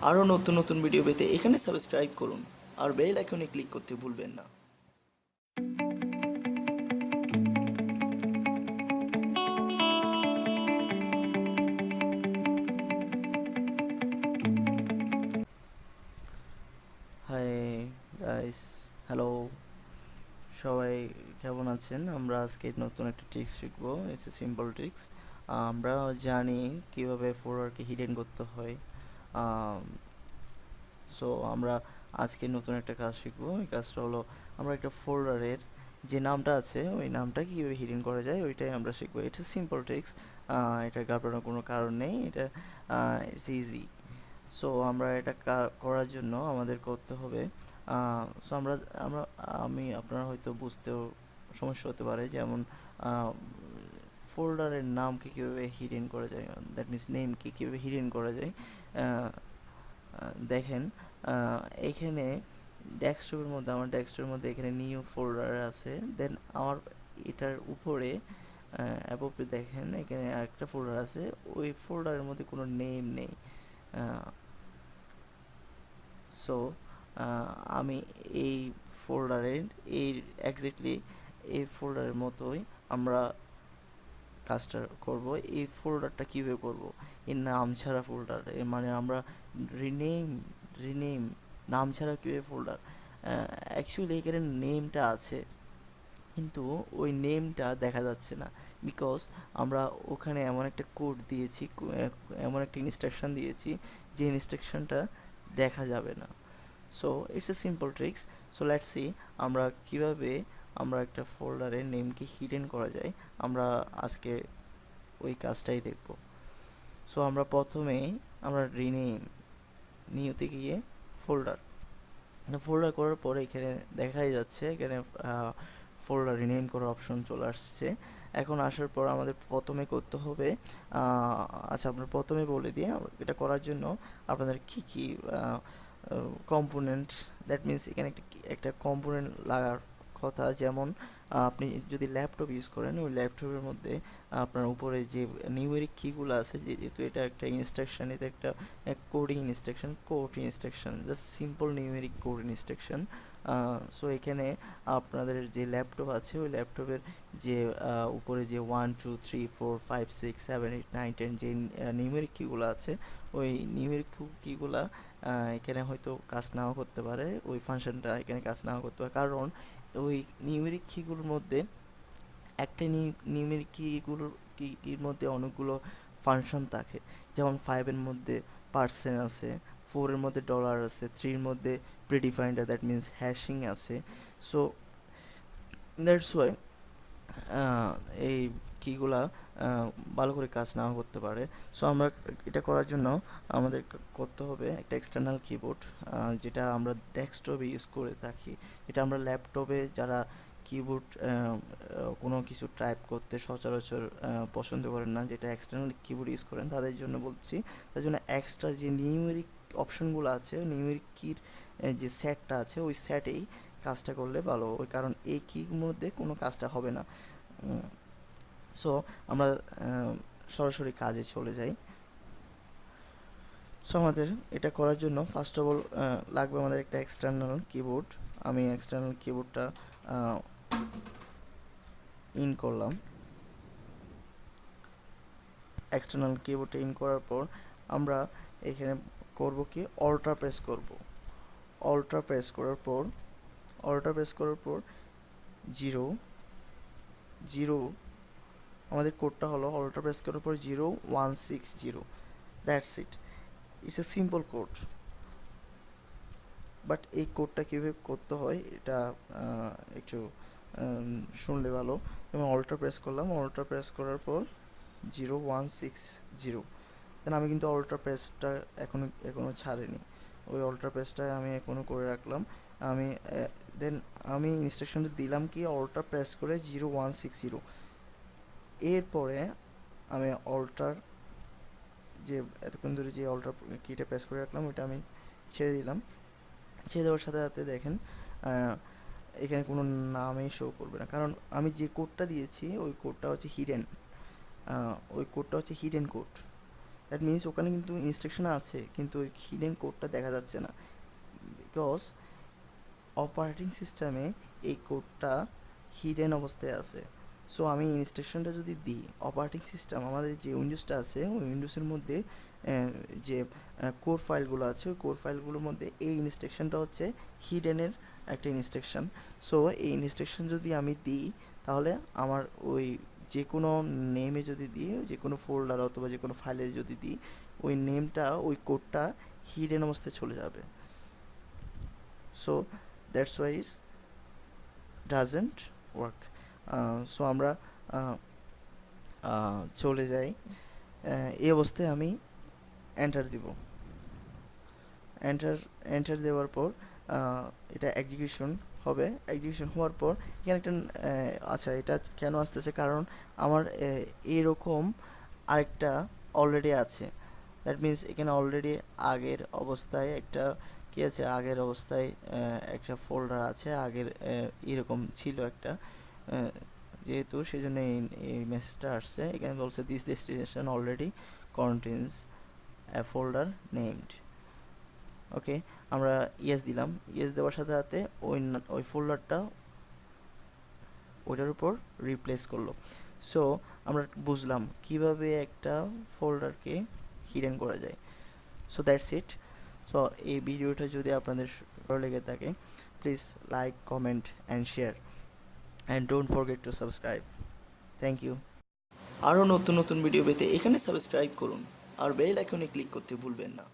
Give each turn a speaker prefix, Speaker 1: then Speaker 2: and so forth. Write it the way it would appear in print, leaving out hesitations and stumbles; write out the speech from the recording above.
Speaker 1: আরও নতুন নতুন ভিডিও পেতে এখানে সাবস্ক্রাইব করুন আর বেল আইকনে ক্লিক করতে ভুলবেন না।
Speaker 2: হাই গাইস, হ্যালো সবাই, কেমন আছেন? আমরা আজকে নতুন একটা ট্রিক্স শিখবো। It's a simple tricks. আমরা জানি কিভাবে ফোল্ডারকে হিডেন করতে হয়। সো আমরা আজকে নতুন একটা কাজ শিখবো। এই কাজটা হলো, আমরা একটা ফোল্ডারের যে নামটা আছে ওই নামটা কীভাবে হিডেন করা যায় ওইটাই আমরা শিখবো। It's a simple tricks. এটা ঘাবড়ানোর কোনো কারণ নেই। এটা ইটস ইজি। সো আমরা এটা করার জন্য আমাদের করতে হবে, সো আমরা আমরা আমি আপনারা হয়তো বুঝতেও সমস্যা হতে পারে, যেমন ফোল্ডারের নামকে কীভাবে হিডেন করা যায়, দ্যাট মিনস নেমকে কীভাবে হিডেন করা যায়। দেখেন, এখানে আমার ডেস্কটপের মধ্যে এখানে নিউ ফোল্ডার আছে। দেন আমার এটার উপরে অ্যাবভে দেখেন এখানে আরেকটা ফোল্ডার আছে। ওই ফোল্ডারের মধ্যে কোনো নেম নেই। সো আমি এই ফোল্ডারের এই এক্স্যাক্টলি এই ফোল্ডারের মতোই আমরা কাজটা করব। এই ফোল্ডারটা কীভাবে করব? এর নাম ছাড়া ফোল্ডার, এর মানে আমরা রিনেম নাম ছাড়া কীভাবে ফোল্ডার? অ্যাকচুয়ালি এখানে নেমটা আছে, কিন্তু ওই নেমটা দেখা যাচ্ছে না, বিকজ আমরা ওখানে এমন একটা কোড দিয়েছি, এমন একটা ইনস্ট্রাকশন দিয়েছি যে ইনস্ট্রাকশনটা দেখা যাবে না। So it's a simple tricks. So let's see আমরা কিভাবে আমরা একটা ফোল্ডারের নেমকে হিডেন করা যায়। আমরা আজকে ওই কাজটাই দেখব। সো আমরা প্রথমেই আমরা নিউতে গিয়ে ফোল্ডার করার পরে এখানে দেখাই যাচ্ছে, এখানে ফোল্ডার রিনেম করার অপশন চলে আসছে। এখন আসার পর আমাদের প্রথমে করতে হবে, আচ্ছা আমরা প্রথমে বলে দিই এটা করার জন্য আপনাদের কী কী কম্পোনেন্ট, দ্যাট মিনস এখানে একটা কম্পোনেন্ট লাগার কথা। যেমন আপনি যদি ল্যাপটপ ইউজ করেন, ওই ল্যাপটপের মধ্যে আপনার উপরে যে নিউমেরিক কিগুলো আছে, যেহেতু এটা একটা ইনস্ট্রাকশন, এটা একটা coding instruction, just simple numeric code instruction. So এখানে আপনাদের যে ল্যাপটপ আছে ওই ল্যাপটপের যে উপরে যে 1 2 3 4 5 6 7 8 9 10 যে নিউমেরিক কিগুলো আছে, ওই নিউমেরিক কিগুলা এখানে হয়তো কাজ নাও করতে পারে, ওই ফাংশনটা এখানে কাজ নাও করতে পারে, কারণ ওই নিউমেরিক কিগুলোর মধ্যে একটা নিউমেরিক কির মধ্যে অনেকগুলো ফাংশন থাকে। যেমন 5-এর মধ্যে পার্সেন্ট আছে, 4-এর মধ্যে ডলার আছে, 3-এর মধ্যে প্রিডিফাইন্ড, দ্যাট মিনস হ্যাশিং আছে। সো দ্যাটস ওয়াই এই কিগুলা ভালো করে কাজ নাও করতে পারে। সো আমরা এটা করার জন্য আমাদের করতে হবে একটা এক্সটার্নাল কিবোর্ড, যেটা আমরা ডেস্কটপে ইউজ করে থাকি। এটা আমরা ল্যাপটপে যারা কিবোর্ড কোনো কিছু টাইপ করতে সচরাচর পছন্দ করেন না, যেটা এক্সটার্নাল কিবোর্ড ইউজ করেন তাদের জন্য বলছি। তার জন্য এক্সট্রা যে নিউমেরিক অপশনগুলো আছে, নিউমেরিক কির যে সেটটা আছে ওই সেটেই কাজটা করলে ভালো, ওই কারণ এই কির মধ্যে কোনো কাজটা হবে না। সো আমরা সরাসরি কাজে চলে যাই। সো আমাদের এটা করার জন্য ফার্স্ট অফ অল লাগবে আমাদের একটা এক্সটার্নাল কিবোর্ড। আমি এক্সটার্নাল কিবোর্ডটা ইন করলাম। এক্সটার্নাল কিবোর্ডটা ইন করার পর আমরা এখানে করব কি, অল্টার প্রেস করব। অল্টার প্রেস করার পর 0 আমাদের কোডটা হলো, অল্টার প্রেস করার পর 0160, that's it. It's a simple code, but এই কোডটা কীভাবে করতে হয় এটা একটু শুনলে ভালো। যেমন অল্টার প্রেস করলাম, অল্টার প্রেস করার পর 0160, দেন আমি কিন্তু অল্টার প্রেসটা এখনও ছাড়িনি, ওই অল্টার প্রেসটা আমি এখনও করে রাখলাম। আমি দেন আমি ইনস্ট্রাকশনটা দিলাম কি, অল্টার প্রেস করে 0160, এরপরে আমি অল্টার যে এতক্ষণ ধরে যে অল্টার কিটা প্রেস করে রাখলাম ওইটা আমি ছেড়ে দিলাম। ছেড়ে দেওয়ার সাথে সাথে দেখেন এখানে কোনো নামই শো করবে না, কারণ আমি যে কোডটা দিয়েছি ওই কোডটা হচ্ছে হিডেন, কোড। দ্যাট মিনস ওখানে কিন্তু ইনস্ট্রাকশন আছে কিন্তু ওই হিডেন কোডটা দেখা যাচ্ছে না, বিকজ অপারেটিং সিস্টেমে এই কোডটা হিডেন অবস্থায় আছে। সো আমি ইনস্ট্রাকশনটা যদি দিই, অপারেটিং সিস্টেম আমাদের যে উইন্ডোজটা আছে ওই উইন্ডোজের মধ্যে যে কোর ফাইলগুলো আছে ওই কোর ফাইলগুলোর মধ্যে এই ইনস্ট্রাকশনটা হচ্ছে হিডেনের একটা ইনস্ট্রাকশন। সো এই ইনস্ট্রাকশন যদি আমি দিই তাহলে আমার ওই যে কোনো নেমে যদি দিই, যে কোনো ফোল্ডার অথবা যে কোনো ফাইলে যদি দিই, ওই নেমটা ওই কোডটা হিডেন অবস্থায় চলে যাবে। So that's why is doesn't work. So আমরা চলে যাই, এই অবস্থায় আমি এন্টার দিব। এন্টার এন্টার দেওয়ার পর এটা এক্সিকিউশন হবে। এক্সিকিউশন হওয়ার পর এখানে একটা আচ্ছা, এটা কেন আসতেছে, কারণ আমার এরকম আরেকটা অলরেডি আছে। দ্যাট মিন্স এখানে অলরেডি আগের অবস্থায় একটা কি আছে, আগের অবস্থায় একটা ফোল্ডার আছে, আগের এরকম ছিল একটা, যেহেতু সেই জন্য এই মেসেজটা আসছে। এখানে বলছে this destination already contains a folder named. Okay, আমরা ইয়েস দিলাম। ইয়েস দেওয়ার সাথে সাথে ওই ফোল্ডারটা ওইটার উপর রিপ্লেস করলো। সো আমরা বুঝলাম কিভাবে একটা ফোল্ডারকে হিডেন করা যায়। So that's it. সো এই ভিডিওটা যদি আপনাদের ভালো লেগে থাকে, please like, comment and share, and don't forget to subscribe. Thank you.
Speaker 1: আরও নতুন নতুন ভিডিও পেতে এখানে সাবস্ক্রাইব করুন আর বেল আইকনে ক্লিক করতে ভুলবেন না।